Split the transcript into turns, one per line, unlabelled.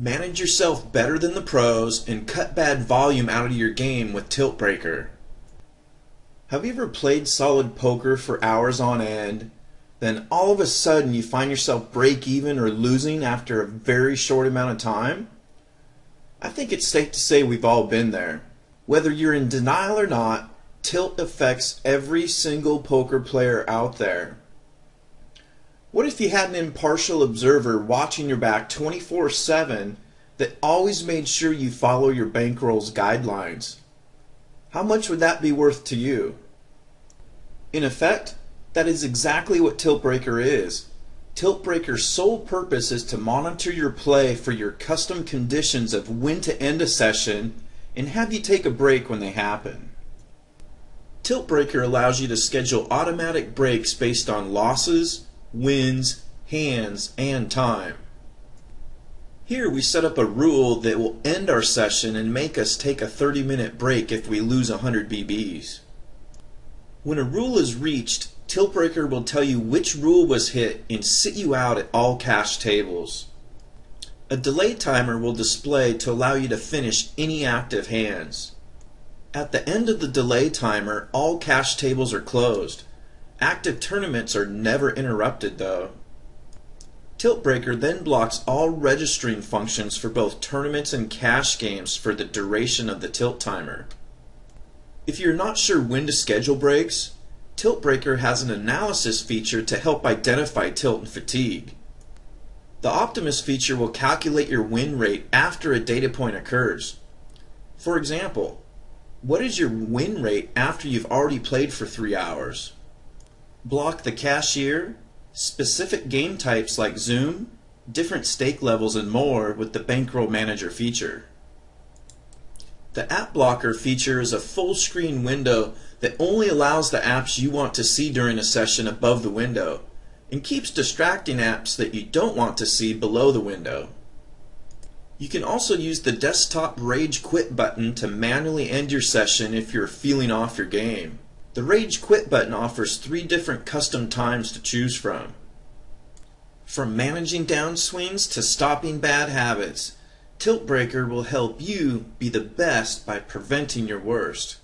Manage yourself better than the pros and cut bad volume out of your game with Tilt Breaker. Have you ever played solid poker for hours on end, then all of a sudden you find yourself break even or losing after a very short amount of time? I think it's safe to say we've all been there. Whether you're in denial or not, tilt affects every single poker player out there. What if you had an impartial observer watching your back 24/7 that always made sure you follow your bankroll's guidelines? How much would that be worth to you? In effect, that is exactly what Tilt Breaker is. Tilt Breaker's sole purpose is to monitor your play for your custom conditions of when to end a session and have you take a break when they happen. Tilt Breaker allows you to schedule automatic breaks based on losses, wins, hands, and time. Here we set up a rule that will end our session and make us take a 30-minute break if we lose 100 BBs. When a rule is reached, Tilt Breaker will tell you which rule was hit and sit you out at all cash tables. A delay timer will display to allow you to finish any active hands. At the end of the delay timer, all cash tables are closed. Active tournaments are never interrupted though. Tilt Breaker then blocks all registering functions for both tournaments and cash games for the duration of the tilt timer. If you're not sure when to schedule breaks, Tilt Breaker has an analysis feature to help identify tilt and fatigue. The Optimus feature will calculate your win rate after a data point occurs. For example, what is your win rate after you've already played for 3 hours? Block the cashier, specific game types like Zoom, different stake levels, and more with the Bankroll Manager feature. The App Blocker feature is a full screen window that only allows the apps you want to see during a session above the window and keeps distracting apps that you don't want to see below the window. You can also use the desktop Rage Quit button to manually end your session if you're feeling off your game. The Rage Quit button offers 3 different custom times to choose from. From managing downswings to stopping bad habits, Tilt Breaker will help you be the best by preventing your worst.